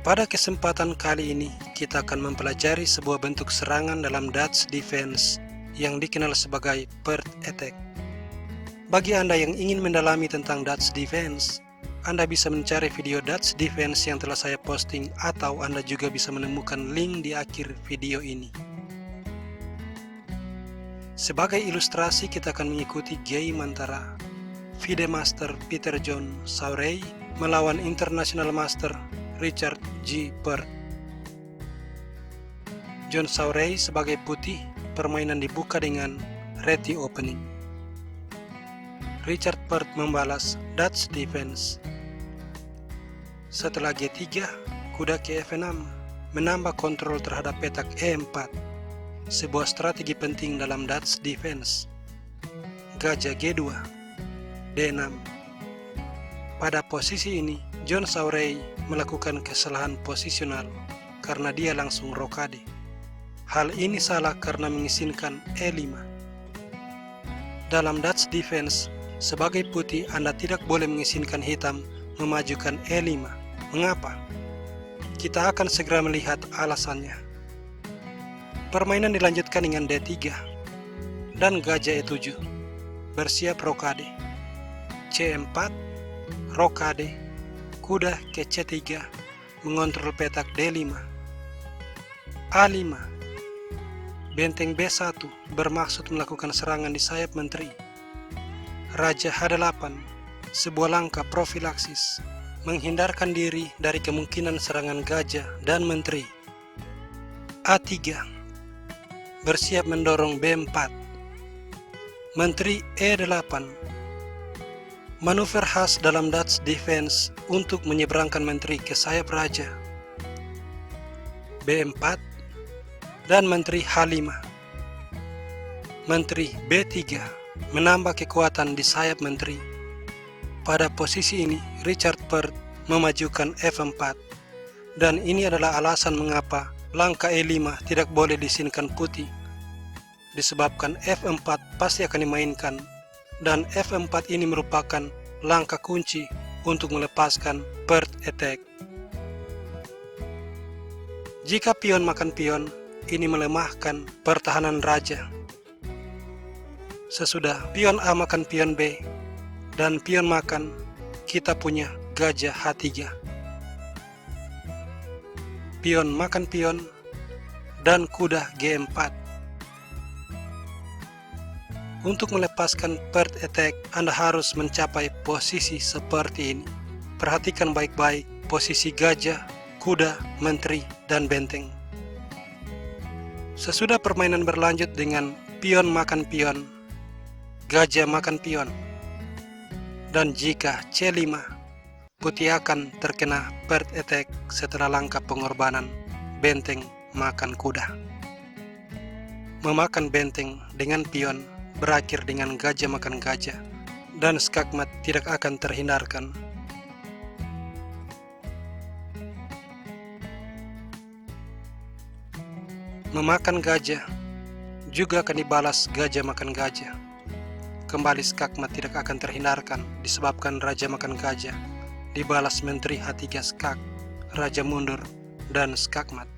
Pada kesempatan kali ini, kita akan mempelajari sebuah bentuk serangan dalam Dutch Defense yang dikenal sebagai Perth Attack. Bagi Anda yang ingin mendalami tentang Dutch Defense, Anda bisa mencari video Dutch Defense yang telah saya posting, atau Anda juga bisa menemukan link di akhir video ini. Sebagai ilustrasi, kita akan mengikuti game antara FIDE Master Peter John Sauray melawan International Master Richard G. Perth. John Sauray sebagai putih, permainan dibuka dengan ready opening. Richard Perth membalas Dutch Defense. Setelah G3, kuda ke F6 menambah kontrol terhadap petak E4, sebuah strategi penting dalam Dutch Defense. Gajah G2, D6. Pada posisi ini, John Sauray melakukan kesalahan posisional karena dia langsung rokade. Hal ini salah karena mengizinkan E5. Dalam Dutch Defense, sebagai putih Anda tidak boleh mengizinkan hitam memajukan E5. Mengapa? Kita akan segera melihat alasannya. Permainan dilanjutkan dengan D3 dan gajah E7 bersiap rokade. C4, rokade, kuda ke C3 mengontrol petak D5. A5, benteng B1 bermaksud melakukan serangan di sayap menteri. Raja H8, sebuah langkah profilaksis menghindarkan diri dari kemungkinan serangan gajah dan menteri. A3, bersiap mendorong B4. Menteri E8, manuver khas dalam Dutch Defense untuk menyeberangkan menteri ke sayap raja. B4 dan menteri H5. Menteri B3 menambah kekuatan di sayap menteri. Pada posisi ini, Richard Perth memajukan F4, dan ini adalah alasan mengapa langkah E5 tidak boleh diizinkan putih. Disebabkan F4 pasti akan dimainkan, dan F4 ini merupakan langkah kunci untuk melepaskan Perth Attack. Jika pion makan pion, ini melemahkan pertahanan raja. Sesudah pion A makan pion B dan pion makan, kita punya gajah H3. Pion makan pion dan kuda G4. Untuk melepaskan Perth Attack, Anda harus mencapai posisi seperti ini. Perhatikan baik-baik posisi gajah, kuda, menteri, dan benteng. Sesudah permainan berlanjut dengan pion makan pion, gajah makan pion, dan jika C5, putih akan terkena Perth Attack setelah langkah pengorbanan benteng makan kuda. Memakan benteng dengan pion berakhir dengan gajah makan gajah, dan skakmat tidak akan terhindarkan. Memakan gajah juga akan dibalas gajah makan gajah. Kembali skakmat tidak akan terhindarkan disebabkan raja makan gajah dibalas menteri H3 skak, raja mundur, dan skakmat.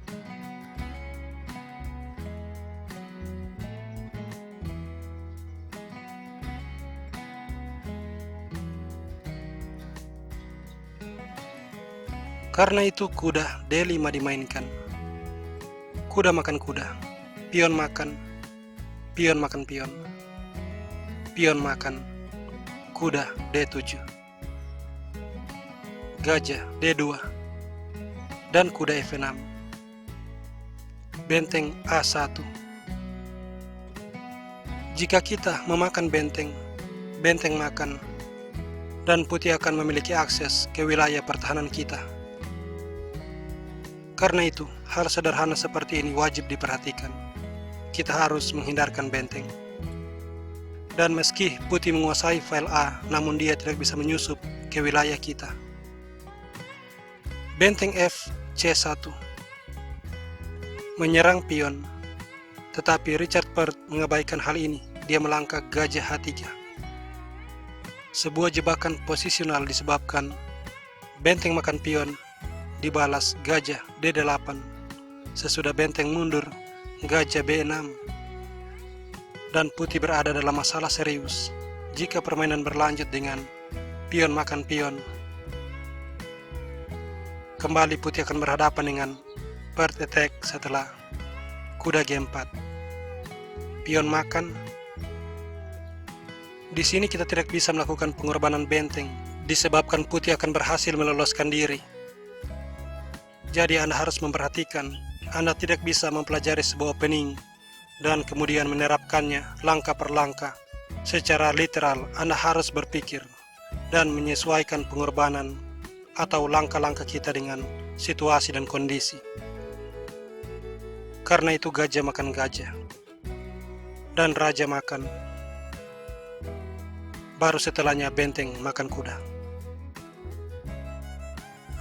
Karena itu kuda D5 dimainkan. Kuda makan kuda, pion makan pion, pion makan, kuda D7, gajah D2, dan kuda F6, benteng A1. Jika kita memakan benteng, benteng makan, dan putih akan memiliki akses ke wilayah pertahanan kita. Karena itu, hal sederhana seperti ini wajib diperhatikan. Kita harus menghindarkan benteng. Dan meski putih menguasai file A, namun dia tidak bisa menyusup ke wilayah kita. Benteng F C1 menyerang pion, tetapi Richard Perth mengabaikan hal ini. Dia melangkah gajah H3. Sebuah jebakan posisional disebabkan benteng makan pion dibalas gajah D8. Sesudah benteng mundur, gajah B6. Dan putih berada dalam masalah serius jika permainan berlanjut dengan pion makan pion. Kembali putih akan berhadapan dengan bird attack setelah kuda G4. Pion makan. Di sini kita tidak bisa melakukan pengorbanan benteng disebabkan putih akan berhasil meloloskan diri. Jadi Anda harus memperhatikan, Anda tidak bisa mempelajari sebuah opening dan kemudian menerapkannya langkah per langkah. Secara literal, Anda harus berpikir dan menyesuaikan pengorbanan atau langkah-langkah kita dengan situasi dan kondisi. Karena itu gajah makan gajah dan raja makan. Baru setelahnya benteng makan kuda.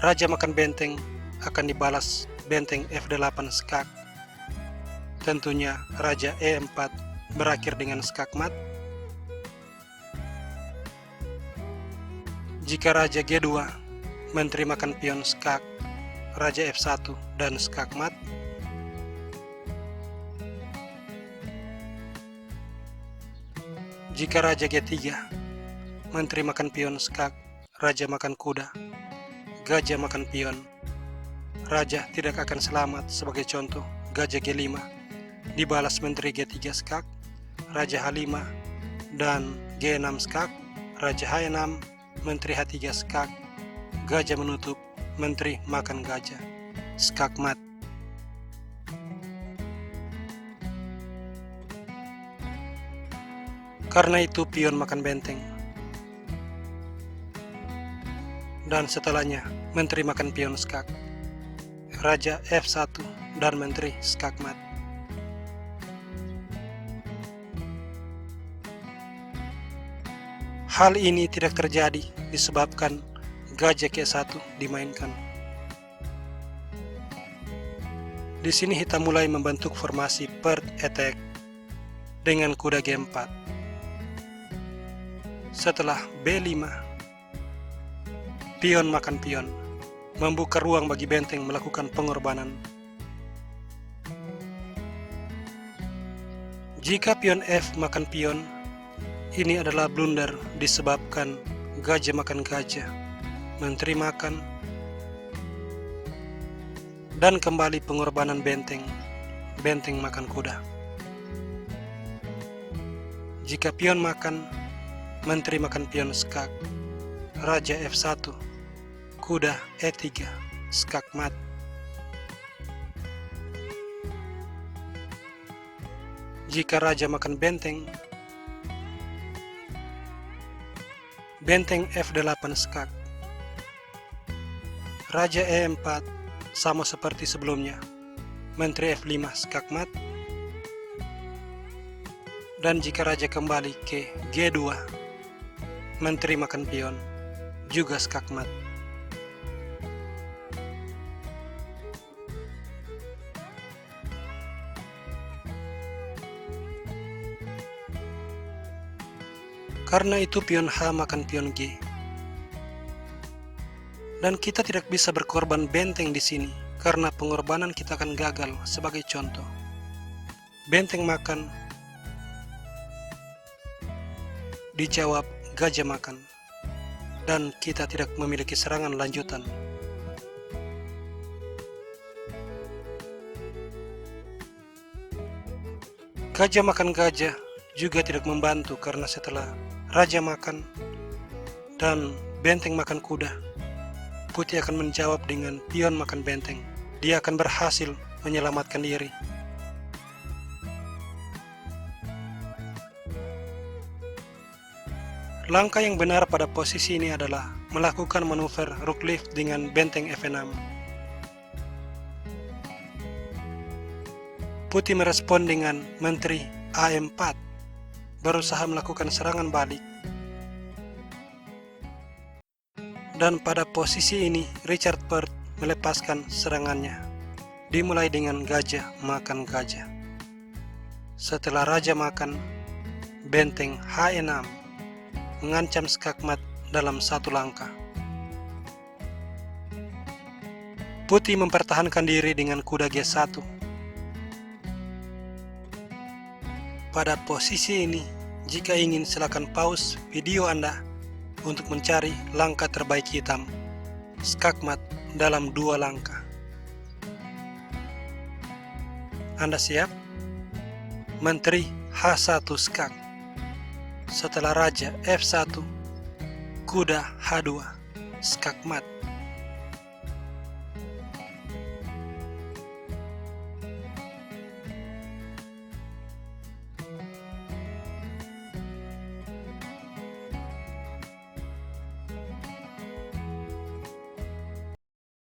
Raja makan benteng akan dibalas benteng F8 skak. Tentunya raja E4 berakhir dengan skak mat. Jika raja G2, menteri makan pion skak, raja F1 dan skak mat. Jika raja G3, menteri makan pion skak, raja makan kuda, gajah makan pion. Raja tidak akan selamat. Sebagai contoh, gajah G5 dibalas menteri G3 skak, raja H5 dan G6 skak, raja H6, menteri H3 skak, gajah menutup, menteri makan gajah, skak mat. Karena itu pion makan benteng. Dan setelahnya menteri makan pion skak, raja F1 dan menteri skak mat. Hal ini tidak terjadi disebabkan gajah K1 dimainkan. Di sini hitam mulai membentuk formasi bird attack dengan kuda G4. Setelah B5, pion makan pion, membuka ruang bagi benteng melakukan pengorbanan. Jika pion F makan pion, ini adalah blunder disebabkan gajah makan gajah, menteri makan, dan kembali pengorbanan benteng, benteng makan kuda. Jika pion makan, menteri makan pion skak, raja F1, kuda E3, skak mat. Jika raja makan benteng, benteng F8 skak, raja E4 sama seperti sebelumnya, menteri F5 skak mat. Dan jika raja kembali ke G2, menteri makan pion, juga skak mat. Karena itu pion H makan pion G. Dan kita tidak bisa berkorban benteng di sini karena pengorbanan kita akan gagal. Sebagai contoh, benteng makan dijawab gajah makan dan kita tidak memiliki serangan lanjutan. Gajah makan gajah juga tidak membantu karena setelah raja makan dan benteng makan kuda, putih akan menjawab dengan pion makan benteng. Dia akan berhasil menyelamatkan diri. Langkah yang benar pada posisi ini adalah melakukan manuver rook lift dengan benteng F6. Putih merespon dengan menteri A4, berusaha melakukan serangan balik. Dan pada posisi ini Richard Burt melepaskan serangannya, dimulai dengan gajah makan gajah. Setelah raja makan, benteng H6 mengancam skak mat dalam satu langkah. Putih mempertahankan diri dengan kuda G1. Pada posisi ini, jika ingin silakan pause video Anda untuk mencari langkah terbaik hitam, skakmat dalam 2 langkah. Anda siap? Menteri H1 skak. Setelah Raja F1, kuda H2, skakmat.